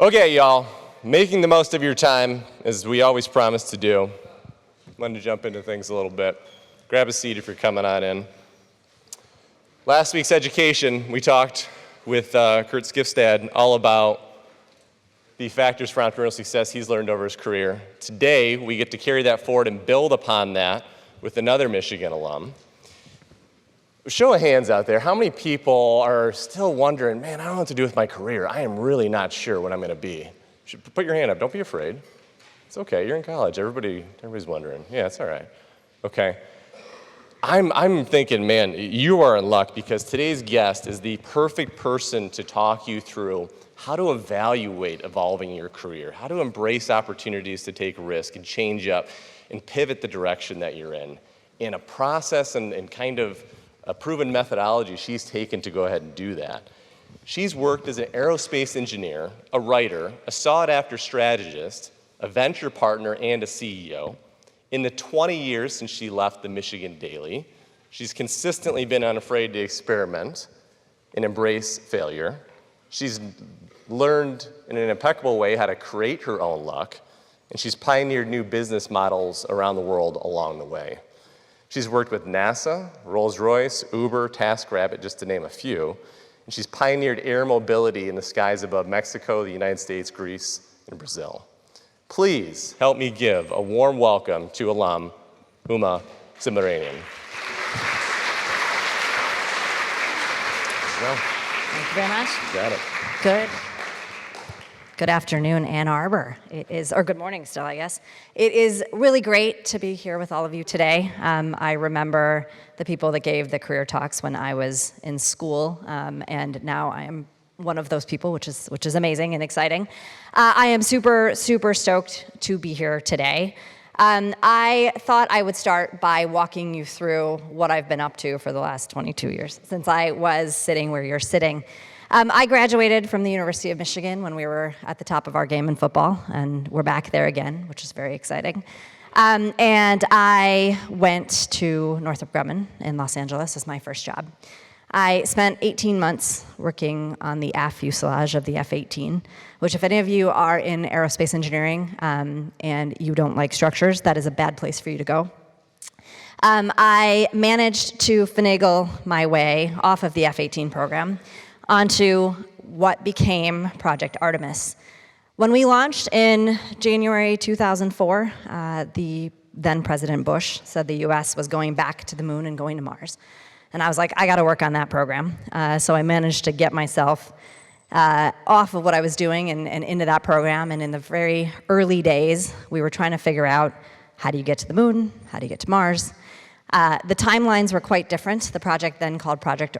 Okay, y'all, making the most of your time, as we always promise to do. I'm going to jump into things a little bit. Grab a seat if you're coming on in. Last week's education, we talked with Kurt Skifstad all about the factors for entrepreneurial success he's learned over his career. Today, we get to carry that forward and build upon that with another Michigan alum. Show of hands out there, how many people are still wondering, man, I don't know what to do with my career. I am really not sure what I'm going to be. Put your hand up. Don't be afraid. It's okay. You're in college. Everybody's wondering. Yeah, it's all right. Okay. I'm thinking, man, you are in luck because today's guest is the perfect person to talk you through how to evaluate evolving your career, how to embrace opportunities to take risk and change up and pivot the direction that you're in a process and kind of a proven methodology she's taken to go ahead and do that. She's worked as an aerospace engineer, a writer, a sought-after strategist, a venture partner, and a CEO. In the 20 years since she left the Michigan Daily, she's consistently been unafraid to experiment and embrace failure. She's learned in an impeccable way how to create her own luck, and she's pioneered new business models around the world along the way. She's worked with NASA, Rolls-Royce, Uber, TaskRabbit, just to name a few. And she's pioneered air mobility in the skies above Mexico, the United States, Greece, and Brazil. Please help me give a warm welcome to alum Uma Subramanian. Thank you very much. Got it. Good. Good afternoon, Ann Arbor. Or good morning still, I guess. It is really great to be here with all of you today. I remember the people that gave the career talks when I was in school, and now I am one of those people, which is amazing and exciting. I am super, super stoked to be here today. I thought I would start by walking you through what I've been up to for the last 22 years, since I was sitting where you're sitting. I graduated from the University of Michigan when we were at the top of our game in football, and we're back there again, which is very exciting. And I went to Northrop Grumman in Los Angeles as my first job. I spent 18 months working on the aft fuselage of the F-18, which if any of you are in aerospace engineering and you don't like structures, that is a bad place for you to go. I managed to finagle my way off of the F-18 program onto what became Project Artemis. When we launched in January 2004, the then President Bush said the US was going back to the moon and going to Mars. And I was like, I gotta work on that program. So I managed to get myself off of what I was doing and into that program. And in the very early days, we were trying to figure out, how do you get to the moon? How do you get to Mars? The timelines were quite different. The project then called Project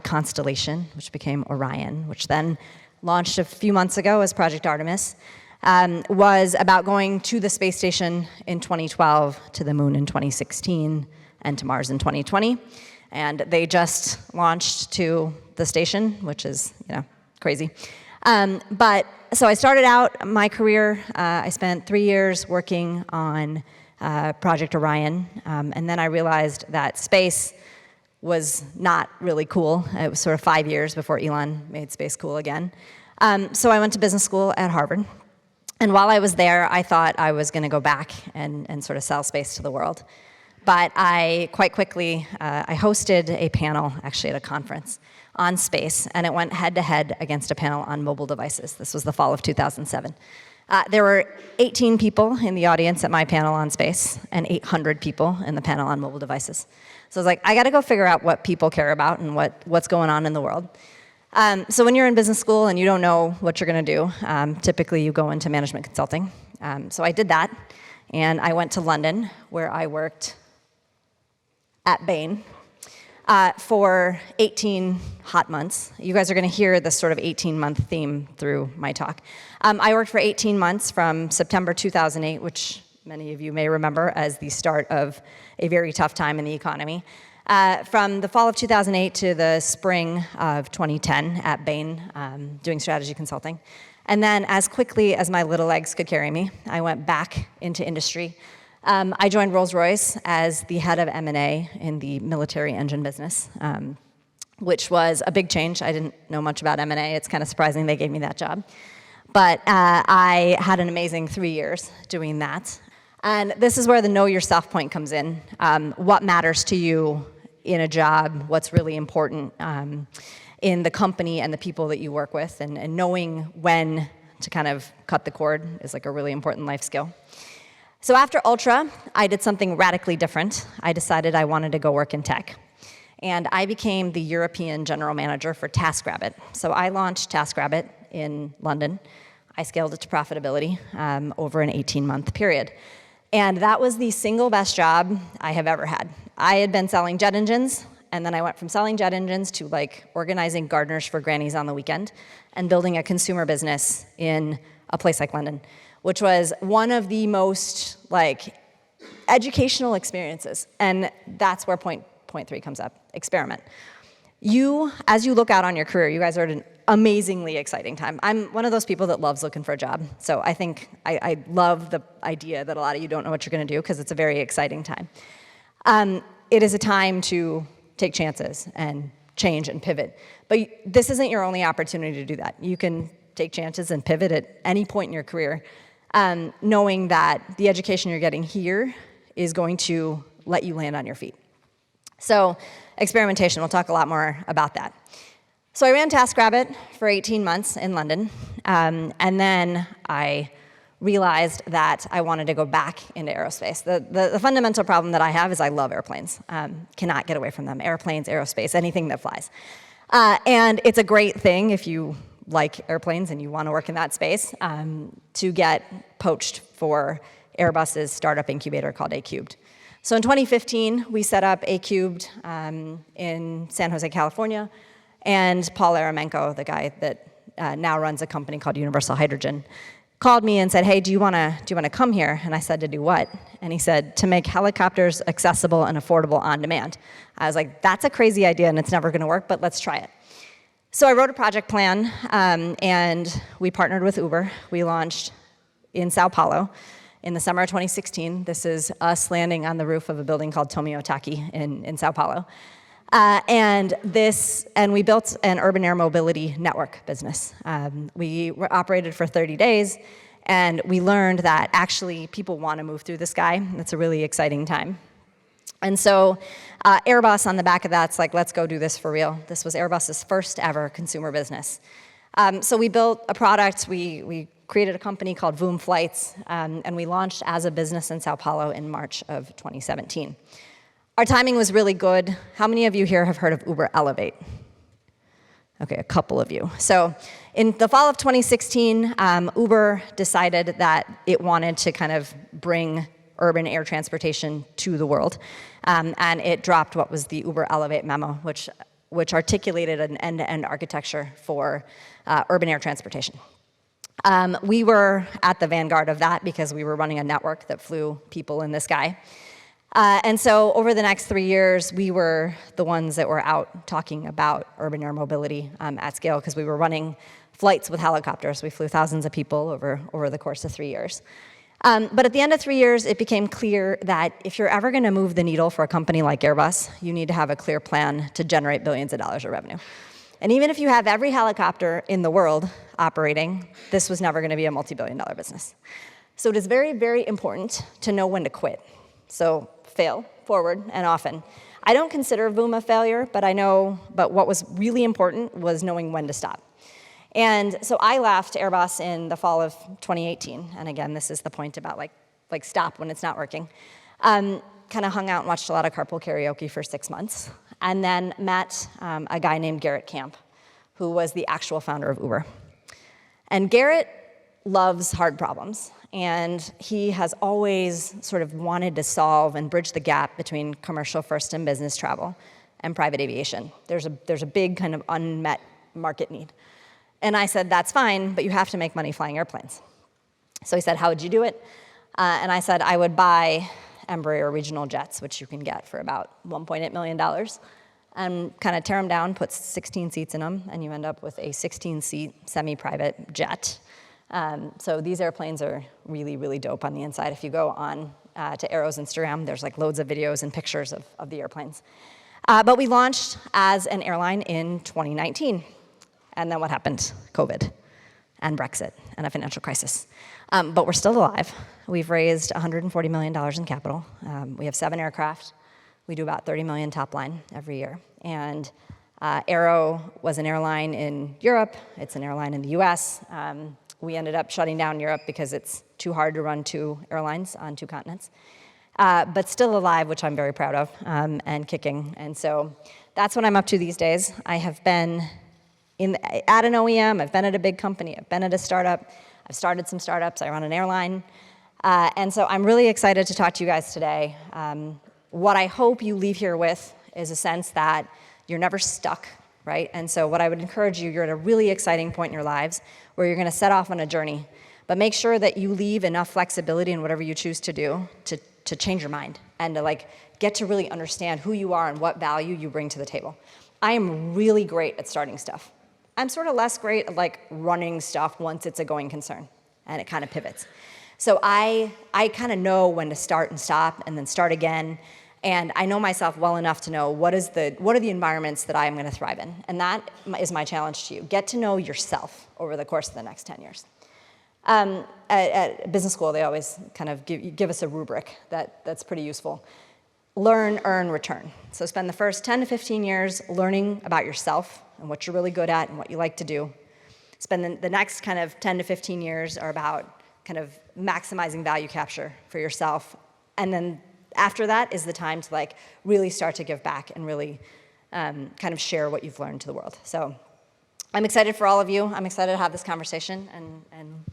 Constellation, which became Orion, which then launched a few months ago as Project Artemis, was about going to the space station in 2012, to the moon in 2016, and to Mars in 2020. And they just launched to the station, which is, crazy. But so I started out my career, I spent 3 years working on Project Orion, and then I realized that space was not really cool. It was sort of 5 years before Elon made space cool again. So I went to business school at Harvard, and while I was there, I thought I was going to go back and sort of sell space to the world. But I quite quickly, I hosted a panel, actually at a conference, on space, and it went head-to-head against a panel on mobile devices. This was the fall of 2007. There were 18 people in the audience at my panel on space and 800 people in the panel on mobile devices. So I was like, I got to go figure out what people care about and what's going on in the world. So when you're in business school and you don't know what you're going to do, typically you go into management consulting. So I did that, and I went to London, where I worked at Bain for 18 hot months. You guys are going to hear this sort of 18-month theme through my talk. I worked for 18 months from September 2008, which many of you may remember as the start of a very tough time in the economy, from the fall of 2008 to the spring of 2010 at Bain, doing strategy consulting. And then as quickly as my little legs could carry me, I went back into industry. I joined Rolls-Royce as the head of M&A in the military engine business, which was a big change. I didn't know much about M&A. It's kind of surprising they gave me that job. But I had an amazing 3 years doing that. And this is where the know yourself point comes in. What matters to you in a job, what's really important in the company and the people that you work with, and knowing when to kind of cut the cord is like a really important life skill. So after Ultra, I did something radically different. I decided I wanted to go work in tech. And I became the European general manager for TaskRabbit. So I launched TaskRabbit in London. I scaled it to profitability over an 18-month period. And that was the single best job I have ever had. I had been selling jet engines, and then I went from selling jet engines to like organizing gardeners for grannies on the weekend and building a consumer business in a place like London, which was one of the most like educational experiences. And that's where point 3 comes up, experiment. As you look out on your career, you guys are at an amazingly exciting time. I'm one of those people that loves looking for a job. So I think I love the idea that a lot of you don't know what you're gonna do because it's a very exciting time. It is a time to take chances and change and pivot. But this isn't your only opportunity to do that. You can take chances and pivot at any point in your career, knowing that the education you're getting here is going to let you land on your feet. So experimentation, we'll talk a lot more about that. So I ran TaskRabbit for 18 months in London, and then I realized that I wanted to go back into aerospace. The fundamental problem that I have is I love airplanes. Cannot get away from them. Airplanes, aerospace, anything that flies. And it's a great thing if you like airplanes and you want to work in that space, to get poached for Airbus's startup incubator called A-Cubed. So in 2015, we set up A-Cubed in San Jose, California, and Paul Aramenko, the guy that now runs a company called Universal Hydrogen, called me and said, hey, do you want to come here? And I said, to do what? And he said, to make helicopters accessible and affordable on demand. I was like, that's a crazy idea and it's never going to work, but let's try it. So I wrote a project plan, and we partnered with Uber. We launched in Sao Paulo in the summer of 2016. This is us landing on the roof of a building called Tomiotaki in Sao Paulo. And we built an urban air mobility network business. We were operated for 30 days, and we learned that actually people want to move through the sky. It's a really exciting time. And so Airbus on the back of that's like, let's go do this for real. This was Airbus's first ever consumer business. So we built a product. We created a company called Voom Flights, and we launched as a business in Sao Paulo in March of 2017. Our timing was really good. How many of you here have heard of Uber Elevate? Okay, a couple of you. So in the fall of 2016, Uber decided that it wanted to kind of bring urban air transportation to the world. And it dropped what was the Uber Elevate memo, which articulated an end-to-end architecture for urban air transportation. We were at the vanguard of that because we were running a network that flew people in the sky. And so over the next 3 years, we were the ones that were out talking about urban air mobility at scale because we were running flights with helicopters. We flew thousands of people over the course of 3 years. But at the end of 3 years, it became clear that if you're ever going to move the needle for a company like Airbus, you need to have a clear plan to generate billions of dollars of revenue. And even if you have every helicopter in the world operating, this was never going to be a multi-billion-dollar business. So it is very, very important to know when to quit. So fail forward and often. I don't consider Voom a failure, but what was really important was knowing when to stop. And so I left Airbus in the fall of 2018. And again, this is the point about like stop when it's not working. Kind of hung out and watched a lot of carpool karaoke for 6 months. And then met a guy named Garrett Camp, who was the actual founder of Uber. And Garrett loves hard problems. And he has always sort of wanted to solve and bridge the gap between commercial first and business travel and private aviation. There's a big kind of unmet market need. And I said, that's fine, but you have to make money flying airplanes. So he said, how would you do it? And I said, I would buy Embraer regional jets, which you can get for about $1.8 million, and kind of tear them down, put 16 seats in them, and you end up with a 16-seat semi-private jet. So these airplanes are really, really dope on the inside. If you go on to Aero's Instagram, there's like loads of videos and pictures of the airplanes. But we launched as an airline in 2019. And then what happened? COVID and Brexit. and a financial crisis. But we're still alive. We've raised $140 million in capital. We have 7 aircraft. We do about 30 million top line every year. And Aero was an airline in Europe. It's an airline in the US. We ended up shutting down Europe because it's too hard to run 2 airlines on 2 continents. But still alive, which I'm very proud of, and kicking. And so that's what I'm up to these days. I have been at an OEM, I've been at a big company, I've been at a startup, I've started some startups, I run an airline. And so I'm really excited to talk to you guys today. What I hope you leave here with is a sense that you're never stuck, right? And so what I would encourage you, you're at a really exciting point in your lives where you're gonna set off on a journey. But make sure that you leave enough flexibility in whatever you choose to do to change your mind and to get to really understand who you are and what value you bring to the table. I am really great at starting stuff. I'm sort of less great at running stuff once it's a going concern and it kind of pivots. So I kind of know when to start and stop and then start again. And I know myself well enough to know what are the environments that I am going to thrive in. And that is my challenge to you. Get to know yourself over the course of the next 10 years. At business school, they always kind of give us a rubric that's pretty useful. Learn, earn, return. So spend the first 10 to 15 years learning about yourself and what you're really good at and what you like to do. Spend the next kind of 10 to 15 years are about kind of maximizing value capture for yourself. And then after that is the time to really start to give back and really kind of share what you've learned to the world. So I'm excited for all of you. I'm excited to have this conversation and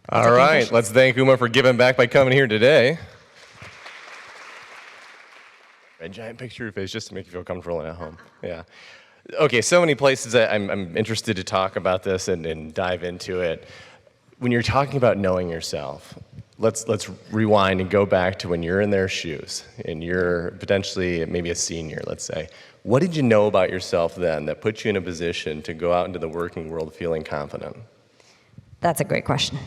all right, let's thank Uma for giving back by coming here today. A giant picture of your face just to make you feel comfortable and at home. Yeah. Okay, so many places that I'm interested to talk about this and dive into it. When you're talking about knowing yourself, let's rewind and go back to when you're in their shoes and you're potentially maybe a senior, let's say. What did you know about yourself then that put you in a position to go out into the working world feeling confident? That's a great question.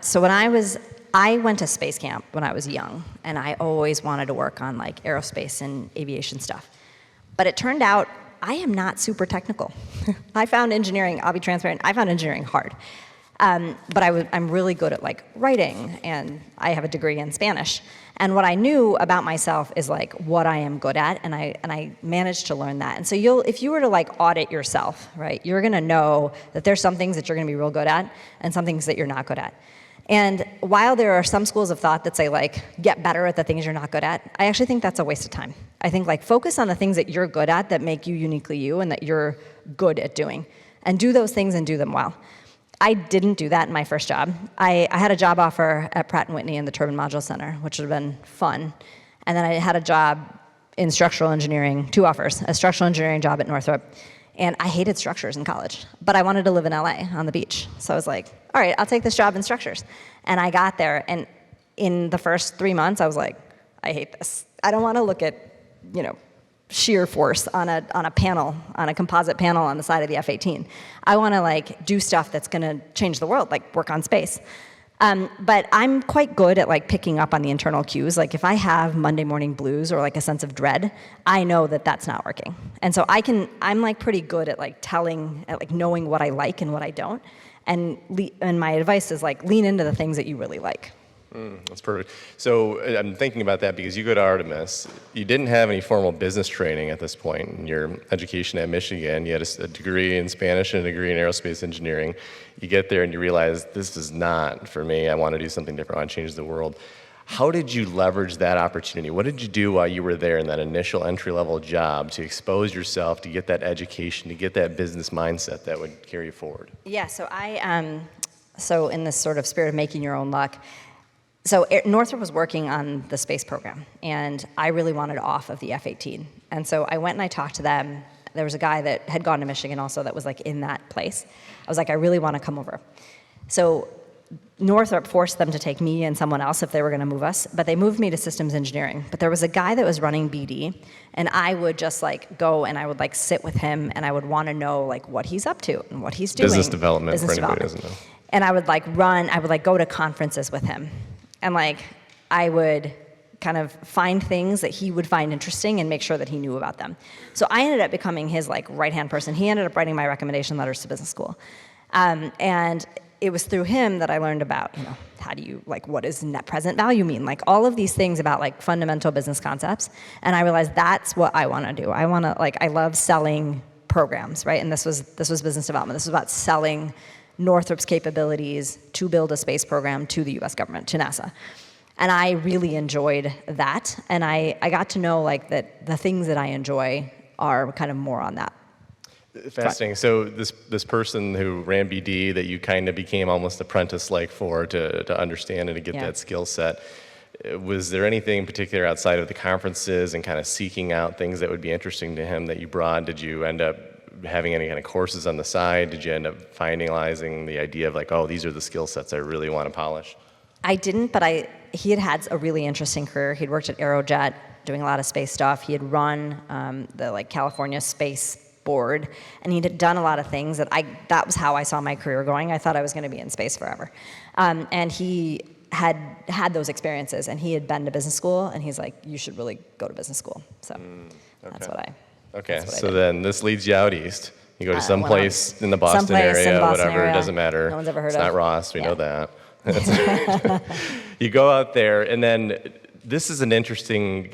So when I went to space camp when I was young, and I always wanted to work on aerospace and aviation stuff. But it turned out I am not super technical. I found engineering, I'll be transparent, I found engineering hard. But I'm really good at writing, and I have a degree in Spanish. And what I knew about myself is what I am good at, and I managed to learn that. And so if you were to audit yourself, right, you're gonna know that there's some things that you're gonna be real good at, and some things that you're not good at. And while there are some schools of thought that say get better at the things you're not good at, I actually think that's a waste of time. I think focus on the things that you're good at that make you uniquely you and that you're good at doing, and do those things and do them well. I didn't do that in my first job. I had a job offer at Pratt & Whitney in the Turbine Module Center, which would have been fun. And then I had a job in structural engineering, 2 offers, a structural engineering job at Northrop. And I hated structures in college, but I wanted to live in LA on the beach. So I was like, all right, I'll take this job in structures. And I got there, and in the first 3 months, I was like, I hate this. I don't want to look at, shear force on a panel, on a composite panel on the side of the F-18. I want to do stuff that's going to change the world, work on space. But I'm quite good at picking up on the internal cues. If I have Monday morning blues or a sense of dread, I know that that's not working. And so I'm pretty good at knowing what I like and what I don't. And my advice is lean into the things that you really like. That's perfect. So I'm thinking about that because you go to Artemis. You didn't have any formal business training at this point in your education at Michigan. You had a degree in Spanish and a degree in aerospace engineering. You get there and you realize this is not for me. I want to do something different. I want to change the world. How did you leverage that opportunity? What did you do while you were there in that initial entry-level job to expose yourself, to get that education, to get that business mindset that would carry you forward? Yeah, so in this sort of spirit of making your own luck, so Northrop was working on the space program, and I really wanted off of the F-18. And so I went and I talked to them. There was a guy that had gone to Michigan also that was in that place. I was like, I really want to come over. So Northrop forced them to take me and someone else if they were going to move us, but they moved me to systems engineering. But there was a guy that was running BD, and I would just go and I would sit with him, and I would want to know what he's up to and what he's doing. Business development for anybody who doesn't know. And I would go to conferences with him. And I would kind of find things that he would find interesting and make sure that he knew about them. So I ended up becoming his right-hand person. He ended up writing my recommendation letters to business school. And it was through him that I learned about, how do you, what does net present value mean? Like all of these things about fundamental business concepts. And I realized that's what I want to do. I want to, I love selling programs, right? And this was business development. This was about selling Northrop's capabilities to build a space program to the US government, to NASA. And I really enjoyed that. And I got to know that the things that I enjoy are kind of more on that. Fascinating. So this person who ran BD that you kind of became almost apprentice-like for to understand and to get that skill set, was there anything in particular outside of the conferences and kind of seeking out things that would be interesting to him that you brought? Did you end up having any kind of courses on the side? Did you end up finalizing the idea of these are the skill sets I really want to polish? I didn't, but he had a really interesting career. He'd worked at Aero doing a lot of space stuff. He had run the California Space Board, and he'd done a lot of things that was how I saw my career going. I thought I was going to be in space forever. And he had those experiences, and he had been to business school, and he's like, you should really go to business school. So that's what I did. Then this leads you out east. You go to some place in the Boston area, whatever, it doesn't matter. No one's ever heard it's of. Not Ross, we know that. You go out there, and then this is an interesting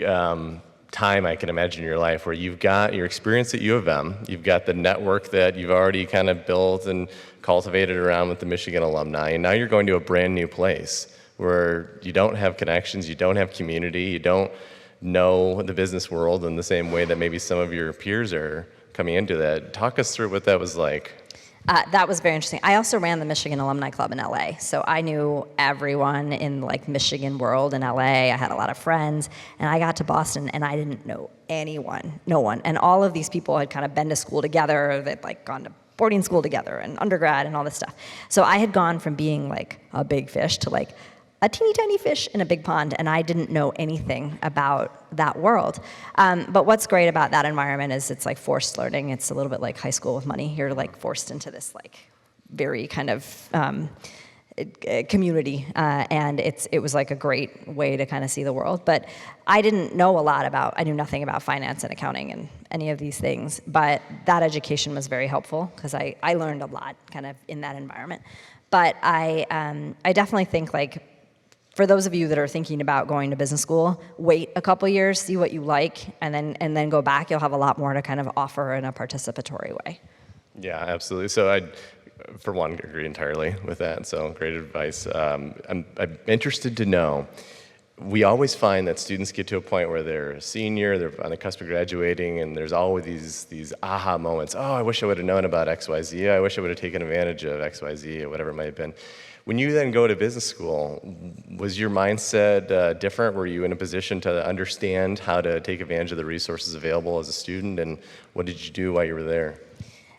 time I can imagine in your life where you've got your experience at U of M, you've got the network that you've already kind of built and cultivated around with the Michigan alumni, and now you're going to a brand new place where you don't have connections, you don't have community, you don't know the business world in the same way that maybe some of your peers are coming into that. Talk us through what that was like. That was very interesting. I also ran the Michigan Alumni Club in LA, so I knew everyone in Michigan world in LA. I had a lot of friends, and I got to Boston, and I didn't know anyone, no one. And all of these people had kind of been to school together. They'd gone to boarding school together and undergrad and all this stuff. So I had gone from being a big fish to a teeny tiny fish in a big pond, and I didn't know anything about that world. But what's great about that environment is it's forced learning. It's a little bit like high school with money. You're forced into this very kind of community, and it was a great way to kind of see the world. But I didn't know I knew nothing about finance and accounting and any of these things, but that education was very helpful because I learned a lot kind of in that environment. But I definitely think for those of you that are thinking about going to business school, wait a couple years, see what you like, and then go back. You'll have a lot more to kind of offer in a participatory way. Yeah, absolutely. So I, for one, agree entirely with that. So great advice. I'm interested to know, we always find that students get to a point where they're a senior, they're on the cusp of graduating, and there's always these aha moments. Oh, I wish I would have known about XYZ. I wish I would have taken advantage of XYZ, or whatever it might have been. When you then go to business school, was your mindset different? Were you in a position to understand how to take advantage of the resources available as a student, and what did you do while you were there?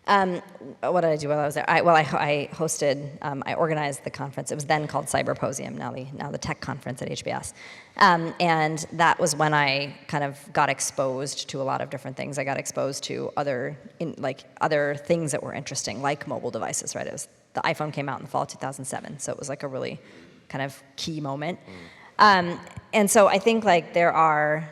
What did I do while I was there? I hosted, I organized the conference. It was then called Cyberposium, now the tech conference at HBS. And that was when I kind of got exposed to a lot of different things. I got exposed to other things that were interesting, like mobile devices, right? The iPhone came out in the fall of 2007, so it was a really kind of key moment. And so I think there are,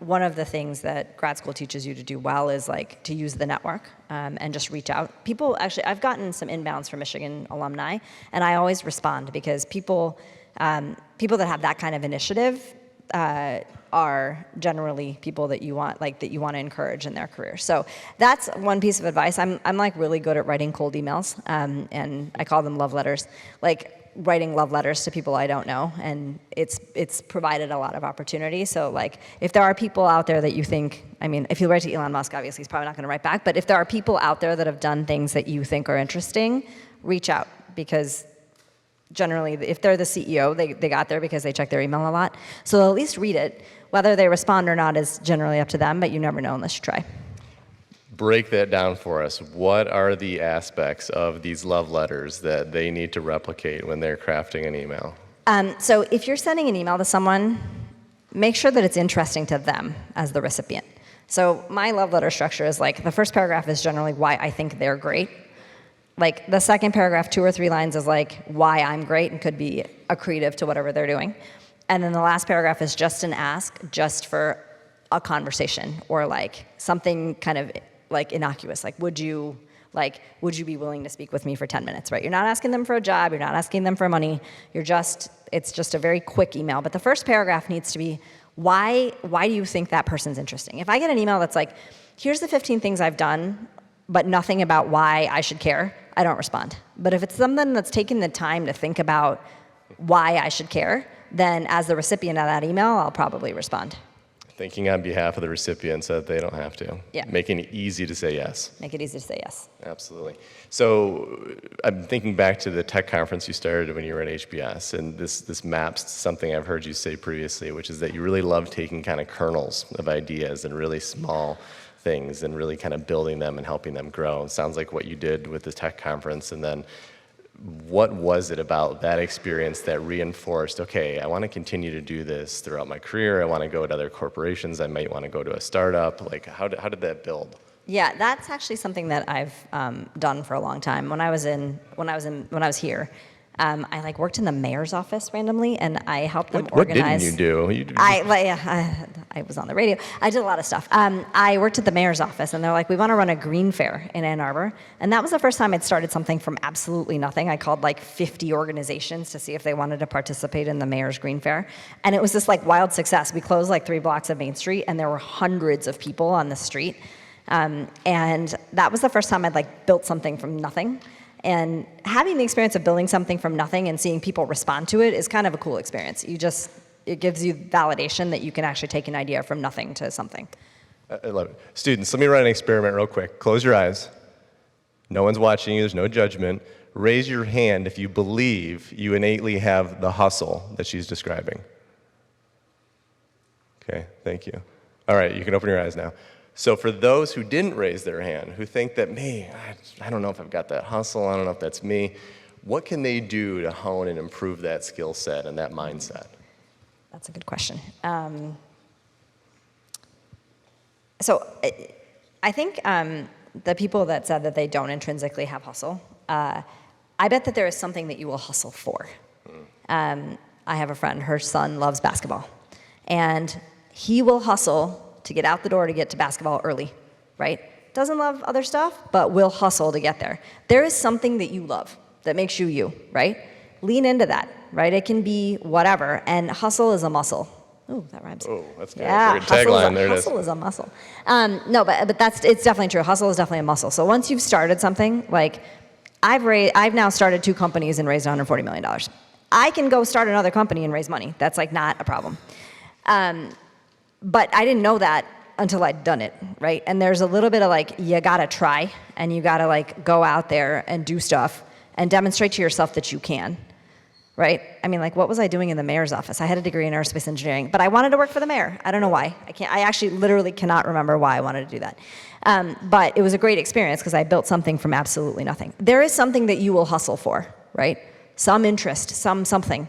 one of the things that grad school teaches you to do well is to use the network and just reach out. People actually, I've gotten some inbounds from Michigan alumni, and I always respond because people that have that kind of initiative are generally people that you want to encourage in their career. So that's one piece of advice. I'm really good at writing cold emails, and I call them love letters. Writing love letters to people I don't know, and it's provided a lot of opportunity. So if there are people out there that you think, if you write to Elon Musk, obviously he's probably not going to write back, but if there are people out there that have done things that you think are interesting, reach out, because generally if they're the CEO, they got there because they check their email a lot. So they'll at least read it. Whether they respond or not is generally up to them, but you never know unless you try. Break that down for us. What are the aspects of these love letters that they need to replicate when they're crafting an email? So if you're sending an email to someone, make sure that it's interesting to them as the recipient. So my love letter structure is the first paragraph is generally why I think they're great. The second paragraph, 2 or 3 lines, is why I'm great and could be accretive to whatever they're doing. And then the last paragraph is just an ask, just for a conversation, or something kind of innocuous, would you Like, would you be willing to speak with me for 10 minutes, right? You're not asking them for a job. You're not asking them for money. It's just a very quick email. But the first paragraph needs to be, why do you think that person's interesting? If I get an email that's like, here's the 15 things I've done, but nothing about why I should care, I don't respond. But if it's something that's taking the time to think about why I should care, then as the recipient of that email, I'll probably respond. Thinking on behalf of the recipient so that they don't have to. Yeah. Making it easy to say yes. Make it easy to say yes. Absolutely. So I'm thinking back to the tech conference you started when you were at HBS, and this maps to something I've heard you say previously, which is that you really love taking kind of kernels of ideas and really small things and really kind of building them and helping them grow. It sounds like what you did with the tech conference. And then what was it about that experience that reinforced, okay, I want to continue to do this throughout my career. I want to go to other corporations. I might want to go to a startup. Like, how did that build? Yeah, that's actually something that I've done for a long time. When I was here, I worked in the mayor's office randomly, and I helped them organize. What didn't you do? I was on the radio. I did a lot of stuff. I worked at the mayor's office, and they're like, we want to run a green fair in Ann Arbor. And that was the first time I'd started something from absolutely nothing. I called 50 organizations to see if they wanted to participate in the mayor's green fair. And it was this wild success. We closed 3 blocks of Main Street, and there were hundreds of people on the street. And that was the first time I'd built something from nothing. And having the experience of building something from nothing and seeing people respond to it is kind of a cool experience. It gives you validation that you can actually take an idea from nothing to something. I love it. Students, let me run an experiment real quick. Close your eyes. No one's watching you. There's no judgment. Raise your hand if you believe you innately have the hustle that she's describing. Okay, thank you. All right, you can open your eyes now. So for those who didn't raise their hand, who think that, I don't know if I've got that hustle, I don't know if that's me, what can they do to hone and improve that skill set and that mindset? That's a good question. So I think the people that said that they don't intrinsically have hustle, I bet that there is something that you will hustle for. I have a friend, her son loves basketball, and he will hustle to get out the door to get to basketball early, right? Doesn't love other stuff, but will hustle to get there. There is something that you love that makes you you, right? Lean into that, right? It can be whatever, and hustle is a muscle. Ooh, that rhymes. Oh, that's good. Yeah, Tagline, there it is. Hustle is a muscle. No, but it's definitely true. Hustle is definitely a muscle. So once you've started something, I've now started 2 companies and raised $140 million. I can go start another company and raise money. That's not a problem. But I didn't know that until I'd done it, right? And there's a little bit of you gotta try, and you gotta go out there and do stuff and demonstrate to yourself that you can, right? I mean, what was I doing in the mayor's office? I had a degree in aerospace engineering, but I wanted to work for the mayor. I don't know why. I actually literally cannot remember why I wanted to do that. But it was a great experience because I built something from absolutely nothing. There is something that you will hustle for, right? Some interest, something.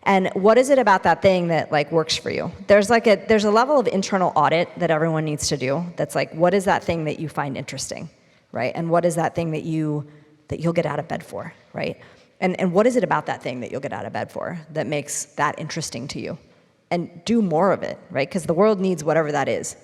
And what is it about that thing that works for you? There's a level of internal audit that everyone needs to do. That's what is that thing that you find interesting, right? And what is that thing that you'll get out of bed for, right? And what is it about that thing that you'll get out of bed for that makes that interesting to you? And do more of it, right? Because the world needs whatever that is.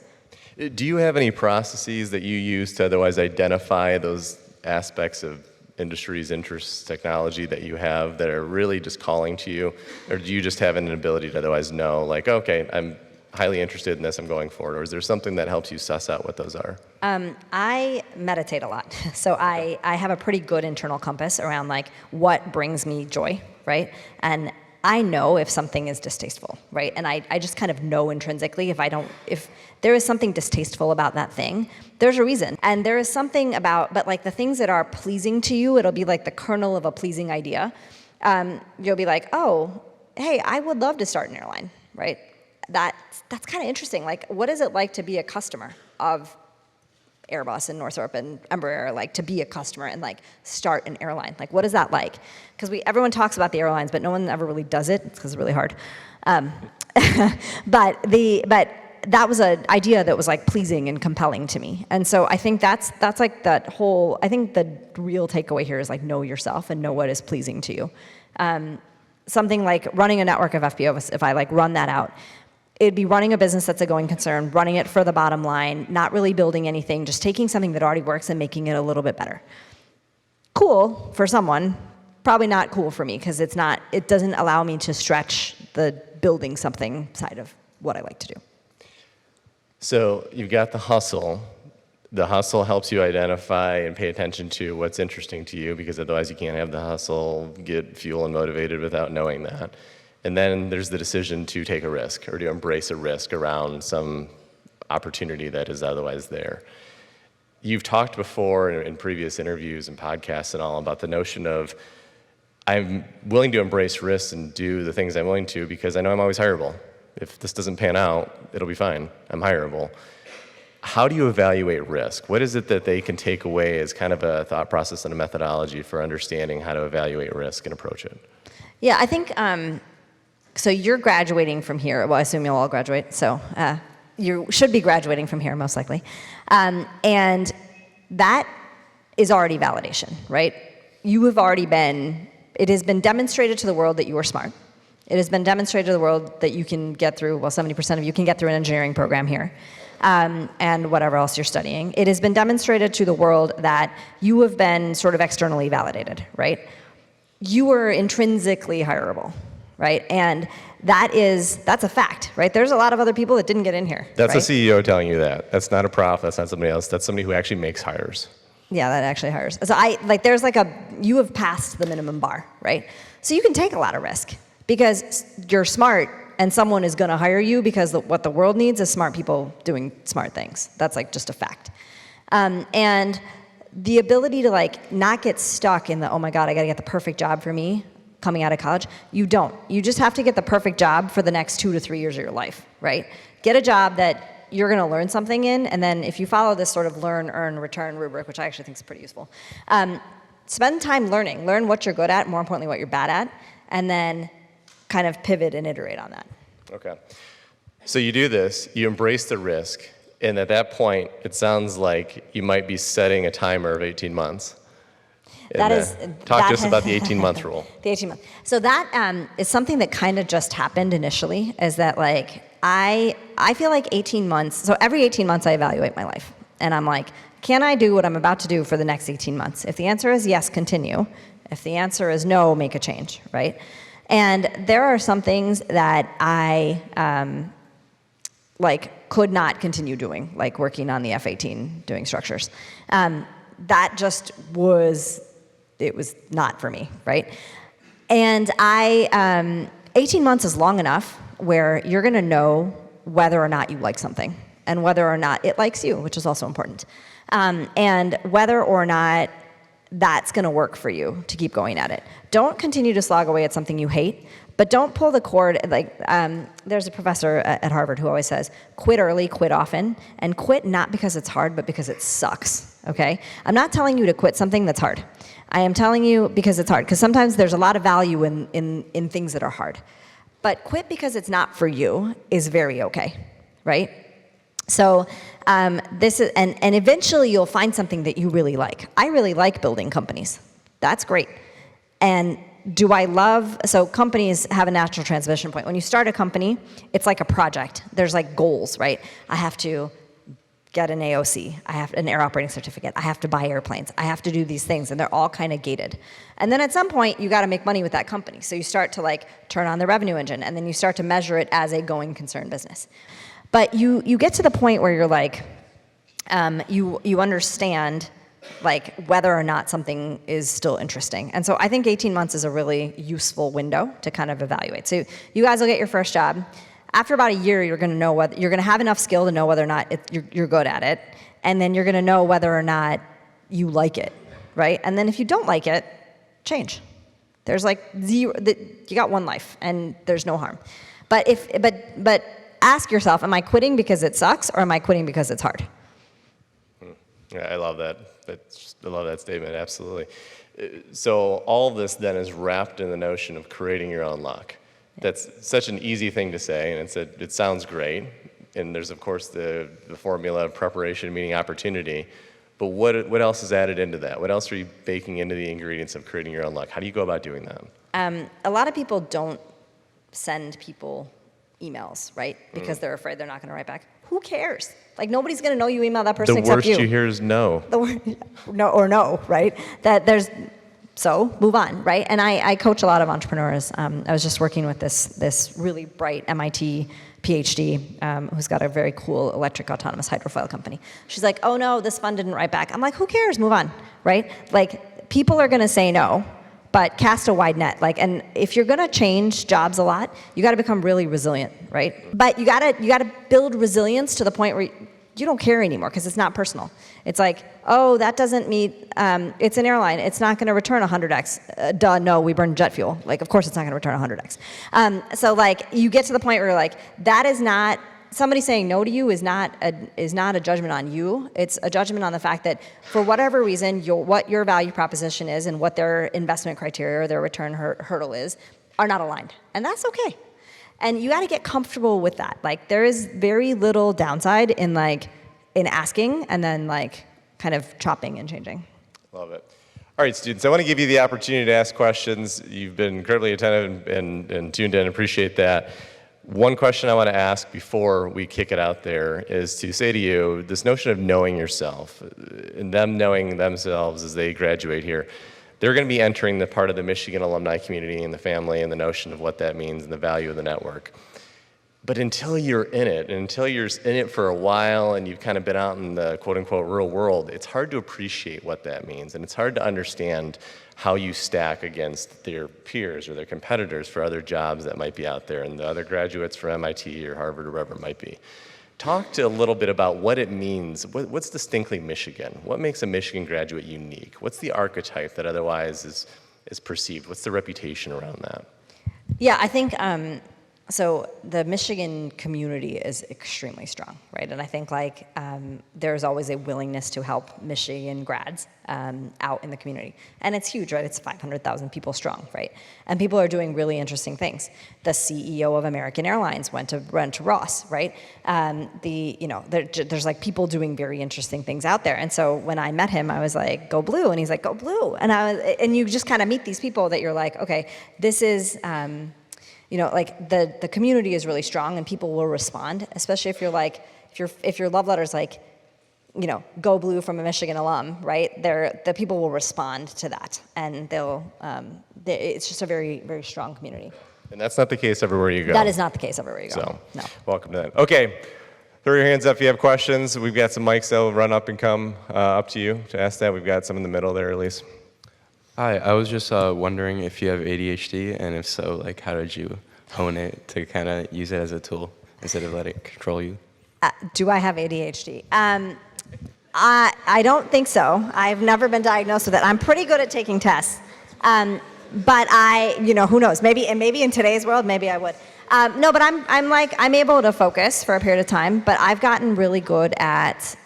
Do you have any processes that you use to otherwise identify those aspects of industries, interests, technology that you have that are really just calling to you? Or do you just have an ability to otherwise know, okay, I'm highly interested in this, I'm going for it? Or is there something that helps you suss out what those are? I meditate a lot. So I have a pretty good internal compass around what brings me joy, right? And I know if something is distasteful, right? And I just kind of know intrinsically if there is something distasteful about that thing, there's a reason. And there is something about, but the things that are pleasing to you, it'll be the kernel of a pleasing idea. You'll be oh, hey, I would love to start an airline, right? That's kind of interesting. What is it like to be a customer of Airbus and Northrop and Embraer, to be a customer and start an airline? What is that like? Because everyone talks about the airlines, but no one ever really does it. It's because it's really hard. But that was an idea that was pleasing and compelling to me. And so I think that's that whole. I think the real takeaway here is know yourself and know what is pleasing to you. Something like running a network of FBOs. If I run that out, it'd be running a business that's a going concern, running it for the bottom line, not really building anything, just taking something that already works and making it a little bit better. Cool for someone, probably not cool for me, because it doesn't allow me to stretch the building something side of what I like to do. So you've got the hustle. The hustle helps you identify and pay attention to what's interesting to you, because otherwise you can't have the hustle, get fuel and motivated without knowing that. And then there's the decision to take a risk or to embrace a risk around some opportunity that is otherwise there. You've talked before in previous interviews and podcasts and all about the notion of I'm willing to embrace risks and do the things I'm willing to because I know I'm always hireable. If this doesn't pan out, it'll be fine. I'm hireable. How do you evaluate risk? What is it that they can take away as kind of a thought process and a methodology for understanding how to evaluate risk and approach it? Yeah, I think, so you're graduating from here. Well, I assume you'll all graduate, so you should be graduating from here, most likely. And that is already validation, right? You have already it has been demonstrated to the world that you are smart. It has been demonstrated to the world that you can get through, 70% of you can get through an engineering program here. And whatever else you're studying. It has been demonstrated to the world that you have been sort of externally validated, right? You are intrinsically hireable, right? And that's a fact, right? There's a lot of other people that didn't get in here. That's right? a CEO telling you that. That's not a prof, that's not somebody else. That's somebody who actually makes hires. Yeah, that actually hires. So you have passed the minimum bar, right? So you can take a lot of risk because you're smart. And someone is going to hire you because what the world needs is smart people doing smart things. That's just a fact. And the ability to not get stuck in the, oh my God, I got to get the perfect job for me coming out of college. You don't. You just have to get the perfect job for the next 2 to 3 years of your life, right? Get a job that you're going to learn something in. And then if you follow this sort of learn, earn, return rubric, which I actually think is pretty useful, spend time learning. Learn what you're good at, more importantly, what you're bad at. And then kind of pivot and iterate on that. Okay. So you do this, you embrace the risk, and at that point, it sounds like you might be setting a timer of 18 months. Talk to us about the 18-month rule. The 18-month. So that is something that kind of just happened initially, is that I feel like 18 months, so every 18 months I evaluate my life. And I'm like, can I do what I'm about to do for the next 18 months? If the answer is yes, continue. If the answer is no, make a change, right? And there are some things that I could not continue doing, like working on the F-18, doing structures. That just was not for me, right? And 18 months is long enough where you're gonna know whether or not you like something and whether or not it likes you, which is also important. And whether or not that's going to work for you to keep going at it. Don't continue to slog away at something you hate, but don't pull the cord. There's a professor at Harvard who always says, quit early, quit often, and quit not because it's hard, but because it sucks, okay? I'm not telling you to quit something that's hard. I am telling you because it's hard, because sometimes there's a lot of value in things that are hard. But quit because it's not for you is very okay, right? So this is, and eventually you'll find something that you really like. I really like building companies. That's great. And so companies have a natural transition point. When you start a company, it's like a project. There's goals, right? I have to get an AOC. I have an air operating certificate. I have to buy airplanes. I have to do these things, and they're all kind of gated. And then at some point, you got to make money with that company. So you start to turn on the revenue engine, and then you start to measure it as a going concern business. But you get to the point where you're you understand whether or not something is still interesting. And so I think 18 months is a really useful window to kind of evaluate. So you guys will get your first job. After about a year, you're going to know whether you're going to have enough skill to know whether or not you're good at it. And then you're going to know whether or not you like it, right? And then if you don't like it, change. There's zero, you got one life and there's no harm. But ask yourself, am I quitting because it sucks or am I quitting because it's hard? Yeah, I love that. I love that statement, absolutely. So all of this then is wrapped in the notion of creating your own luck. That's such an easy thing to say, and it sounds great. And there's, of course, the formula of preparation meeting opportunity. But what else is added into that? What else are you baking into the ingredients of creating your own luck? How do you go about doing that? A lot of people don't send people emails, right? Because they're afraid they're not going to write back. Who cares? Like, nobody's going to know you emailed that person The except worst you. you hear is no. No, right? So move on, right? And I coach a lot of entrepreneurs. I was just working with this really bright MIT PhD who's got a very cool electric autonomous hydrofoil company. She's like, oh no, this fund didn't write back. I'm like, who cares? Move on, right? Like, people are going to say no, but cast a wide net. Like, and if you're going to change jobs a lot, you got to become really resilient, right? But you got to build resilience to the point where you don't care anymore because it's not personal. It's like, oh, that doesn't meet, it's an airline. It's not going to return 100x. Duh, no, we burn jet fuel. Like, of course it's not going to return 100x. So like, you get to the point where you're like, that is not, somebody saying no to you is not a judgment on you. It's a judgment on the fact that for whatever reason, what your value proposition is and what their investment criteria or their return hurdle is are not aligned. And that's okay. And you got to get comfortable with that. Like, there is very little downside in asking and then like kind of chopping and changing. Love it. All right, students, I want to give you the opportunity to ask questions. You've been incredibly attentive and tuned in. Appreciate that. One question I want to ask before we kick it out there is to say to you, this notion of knowing yourself and them knowing themselves as they graduate here, they're going to be entering the part of the Michigan alumni community and the family and the notion of what that means and the value of the network. But until you're in it, and until you're in it for a while and you've kind of been out in the quote-unquote real world, it's hard to appreciate what that means. And it's hard to understand how you stack against their peers or their competitors for other jobs that might be out there and the other graduates from MIT or Harvard or wherever it might be. Talk to a little bit about what it means. What's distinctly Michigan? What makes a Michigan graduate unique? What's the archetype that otherwise is perceived? What's the reputation around that? Yeah, I think, so the Michigan community is extremely strong, right? And I think there's always a willingness to help Michigan grads out in the community. And it's huge, right? It's 500,000 people strong, right? And people are doing really interesting things. The CEO of American Airlines went to Ross, right? There's like people doing very interesting things out there. And so when I met him, I was like, go blue. And he's like, go blue. And you just kind of meet these people that you're like, okay, this is, the community is really strong and people will respond, especially if you're like, if your love letter's like, go blue from a Michigan alum, right? The people will respond to that, and it's just a very, very strong community. And that's not the case everywhere you go. That is not the case everywhere you go. So, no. Welcome to that. Okay, throw your hands up if you have questions. We've got some mics that will run up and come up to you to ask that. We've got some in the middle there, Elise. Hi, I was just wondering if you have ADHD, and if so, like, how did you hone it to kind of use it as a tool instead of letting it control you? Do I have ADHD? I don't think so. I've never been diagnosed with it. I'm pretty good at taking tests. But who knows? Maybe in today's world, maybe I would. No, but I'm able to focus for a period of time, but I've gotten really good at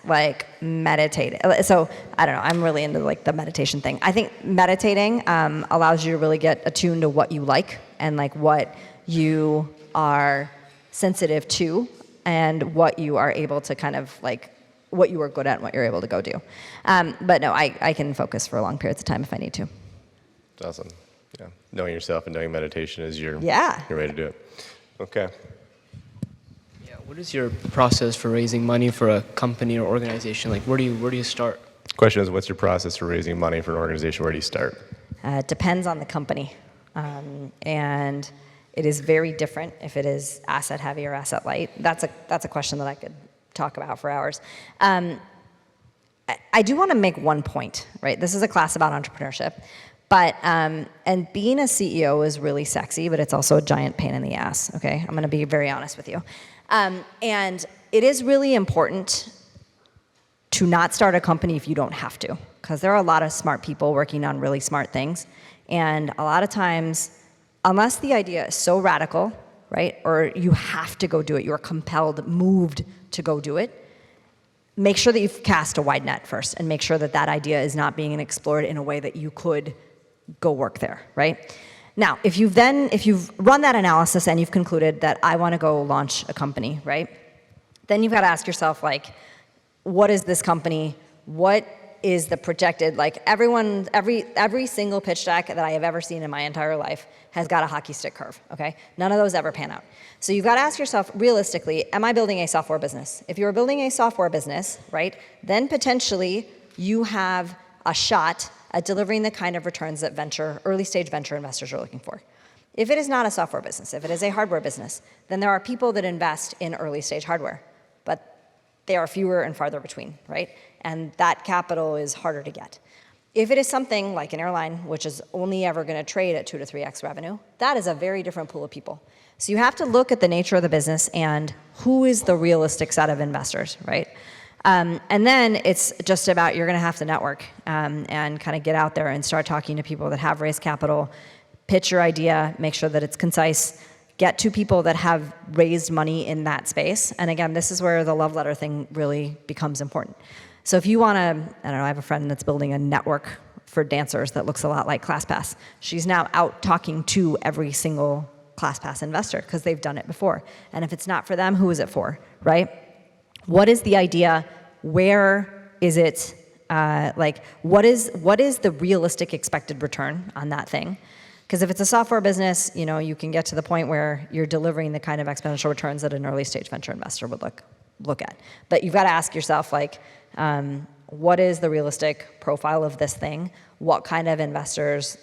meditating. So I don't know, I'm really into the meditation thing. I think meditating allows you to really get attuned to what you like and what you are sensitive to and what you are able to kind of what you are good at and what you're able to go do. But no, I can focus for long periods of time if I need to. That's awesome. Yeah, knowing yourself and knowing meditation is your way to do it. Okay. Yeah, what is your process for raising money for a company or organization? Where do you start? Question is, what's your process for raising money for an organization? Where do you start? Depends on the company, and it is very different if it is asset heavy or asset light. That's a question that I could talk about for hours. I do want to make one point, right? This is a class about entrepreneurship. But, and being a CEO is really sexy, but it's also a giant pain in the ass, okay? I'm gonna be very honest with you. And it is really important to not start a company if you don't have to, because there are a lot of smart people working on really smart things. And a lot of times, unless the idea is so radical, right, or you have to go do it, you're compelled, moved to go do it, make sure that you've cast a wide net first and make sure that that idea is not being explored in a way that you could go work there, right? Now, if you've run that analysis and you've concluded that I want to go launch a company, right? Then you've got to ask yourself, what is this company? What is the projected, like every single pitch deck that I have ever seen in my entire life has got a hockey stick curve, okay? None of those ever pan out. So you've got to ask yourself, realistically, am I building a software business? If you're building a software business, right, then potentially you have a shot at delivering the kind of returns that early stage venture investors are looking for. If it is not a software business, if it is a hardware business, then there are people that invest in early stage hardware, but they are fewer and farther between, right? And that capital is harder to get. If it is something like an airline, which is only ever going to trade at 2 to 3x revenue, that is a very different pool of people. So you have to look at the nature of the business and who is the realistic set of investors, right? And then it's just about, you're going to have to network and kind of get out there and start talking to people that have raised capital, pitch your idea, make sure that it's concise, get to people that have raised money in that space. And again, this is where the love letter thing really becomes important. So if you want to, I don't know, I have a friend that's building a network for dancers that looks a lot like ClassPass. She's now out talking to every single ClassPass investor because they've done it before. And if it's not for them, who is it for, right? What is the idea? Where is it? What is the realistic expected return on that thing? Because if it's a software business, you can get to the point where you're delivering the kind of exponential returns that an early stage venture investor would look at. But you've got to ask yourself, what is the realistic profile of this thing? What kind of investors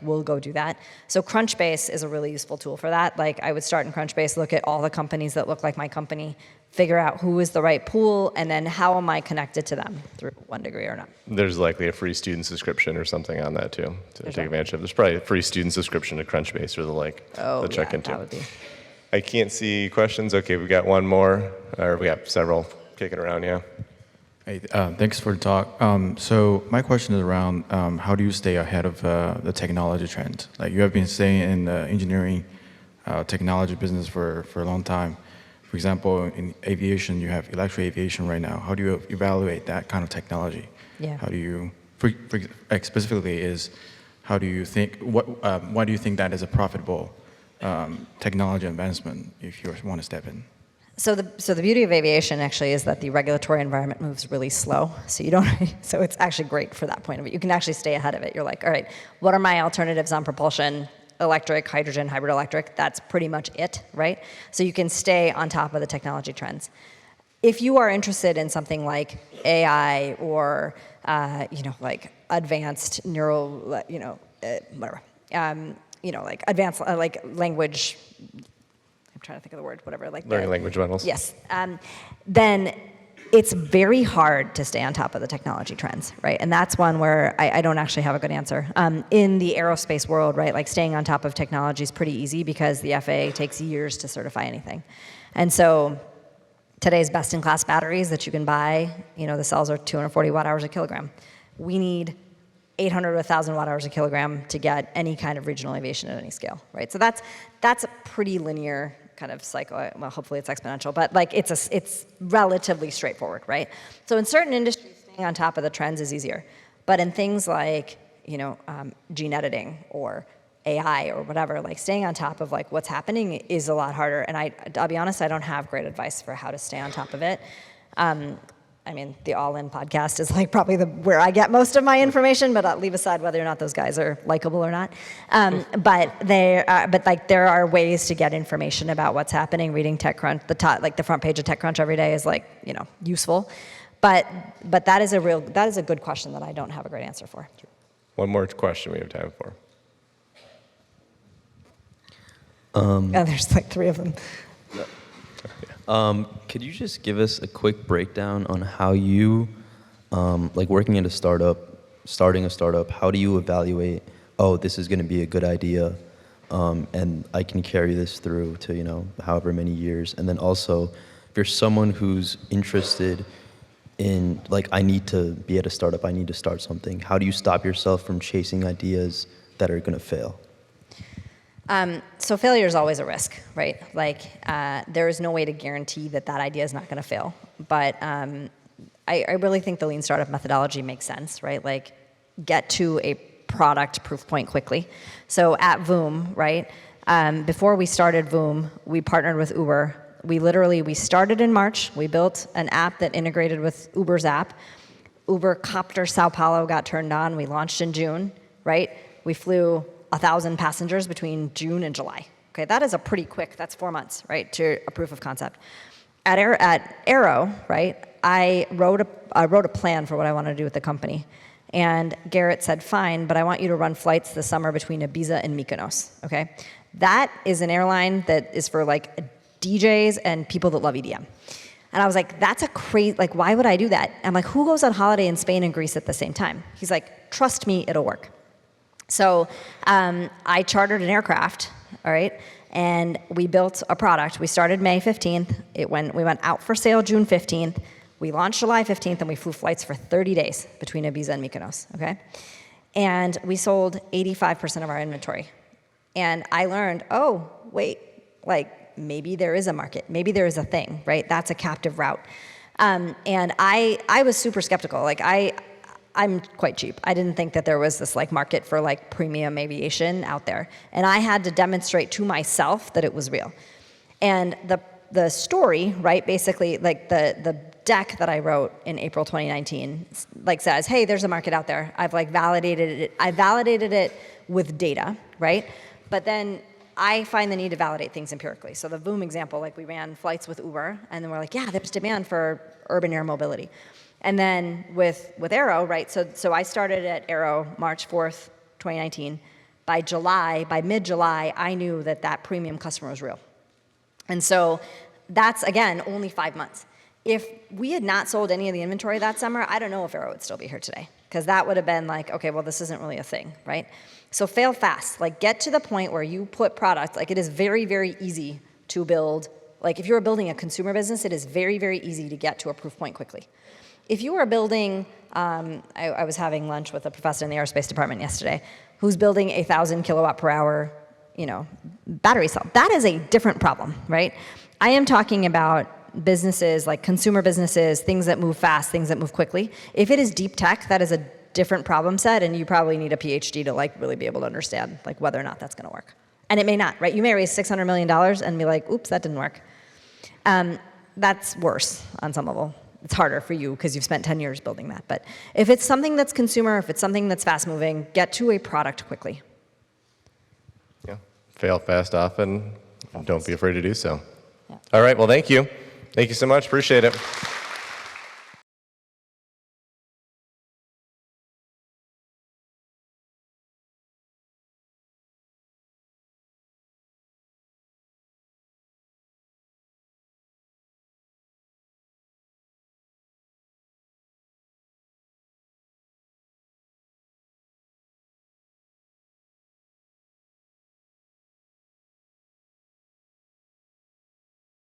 will go do that? So Crunchbase is a really useful tool for that. I would start in Crunchbase, look at all the companies that look like my company, figure out who is the right pool, and then how am I connected to them through one degree or not. There's likely a free student subscription or something on that too to take advantage of. There's probably a free student subscription to Crunchbase or the like to check into. That would be. I can't see questions. Okay, we got one more, or we got several kicking around, yeah. Hey, thanks for the talk. So my question is around how do you stay ahead of the technology trend? You have been staying in the engineering technology business for a long time. For example, in aviation, you have electric aviation right now. How do you evaluate that kind of technology? Yeah. How do you, specifically is, how do you think, why do you think that is a profitable technology advancement if you want to step in? So the beauty of aviation actually is that the regulatory environment moves really slow. So so it's actually great for that point of view. You can actually stay ahead of it. You're like, all right, what are my alternatives on propulsion? Electric, hydrogen, hybrid electric, that's pretty much it, right? So you can stay on top of the technology trends. If you are interested in something like AI or, advanced neural, whatever, advanced, language, I'm trying to think of the word, whatever. Learning language models. Yes. Then it's very hard to stay on top of the technology trends, right? And that's one where I don't actually have a good answer. In the aerospace world, right, staying on top of technology is pretty easy because the FAA takes years to certify anything. And so today's best-in-class batteries that you can buy, the cells are 240 watt-hours a kilogram. We need 800 to 1,000 watt-hours a kilogram to get any kind of regional aviation at any scale, right? So that's a pretty linear kind of cycle. Well, hopefully it's exponential, but it's relatively straightforward, right? So in certain industries, staying on top of the trends is easier, but in things like gene editing or AI or whatever, staying on top of what's happening is a lot harder. And I'll be honest, I don't have great advice for how to stay on top of it. The All In podcast is probably where I get most of my information, but I'll leave aside whether or not those guys are likable or not. But there are ways to get information about what's happening. Reading TechCrunch, the front page of TechCrunch every day is useful. But that is a good question that I don't have a great answer for. One more question we have time for. There's 3 of them. Could you just give us a quick breakdown on how you, working at a startup, starting a startup, how do you evaluate, this is going to be a good idea, and I can carry this through to, however many years. And then also, if you're someone who's interested in, I need to be at a startup, I need to start something, how do you stop yourself from chasing ideas that are going to fail? So failure is always a risk, right? There is no way to guarantee that idea is not going to fail. But I really think the lean startup methodology makes sense, right? Get to a product proof point quickly. So at Voom, right? Before we started Voom, we partnered with Uber. We started in March. We built an app that integrated with Uber's app. Uber Copter Sao Paulo got turned on. We launched in June, right? We flew 1,000 passengers between June and July. Okay, that is a pretty quick, that's 4 months, right, to a proof of concept. At Aero, right, I wrote a plan for what I wanted to do with the company. And Garrett said, fine, but I want you to run flights this summer between Ibiza and Mykonos, okay? That is an airline that is for like DJs and people that love EDM. And I was like, that's a crazy, like, why would I do that? I'm like, who goes on holiday in Spain and Greece at the same time? He's like, trust me, it'll work. So I chartered an aircraft, all right, and we built a product. We started May 15th. We went out for sale June 15th. We launched July 15th, and we flew flights for 30 days between Ibiza and Mykonos, okay? And we sold 85% of our inventory. And I learned, oh, wait, like, maybe there is a market. Maybe there is a thing, right? That's a captive route. And I was super skeptical. Like, I'm quite cheap. I didn't think that there was this like market for like premium aviation out there. And I had to demonstrate to myself that it was real. And the story, right, basically like the deck that I wrote in April 2019 like says, hey, there's a market out there. I've like validated it. I validated it with data, right? But then I find the need to validate things empirically. So the Voom example, like we ran flights with Uber, and then we're like, yeah, there's demand for urban air mobility. And then with Aero, right, so I started at Aero March 4th, 2019. By mid-July, I knew that premium customer was real. And so that's, again, only 5 months. If we had not sold any of the inventory that summer, I don't know if Aero would still be here today, because that would have been like, okay, well, this isn't really a thing, right? So fail fast. Like, get to the point where you put product, like it is very, very easy to build. Like, if you're building a consumer business, it is very, very easy to get to a proof point quickly. If you are building, I was having lunch with a professor in the aerospace department yesterday who's building a 1,000 kilowatt per hour, battery cell. That is a different problem, right? I am talking about businesses, like consumer businesses, things that move fast, things that move quickly. If it is deep tech, that is a different problem set, and you probably need a PhD to like really be able to understand like whether or not that's going to work. And it may not, right? You may raise $600 million and be like, oops, that didn't work. That's worse on some level. It's harder for you because you've spent 10 years building that. But if it's something that's consumer, if it's something that's fast moving, get to a product quickly. Yeah, fail fast often. Don't be afraid to do so. Yeah. All right, well, thank you. Thank you so much. Appreciate it.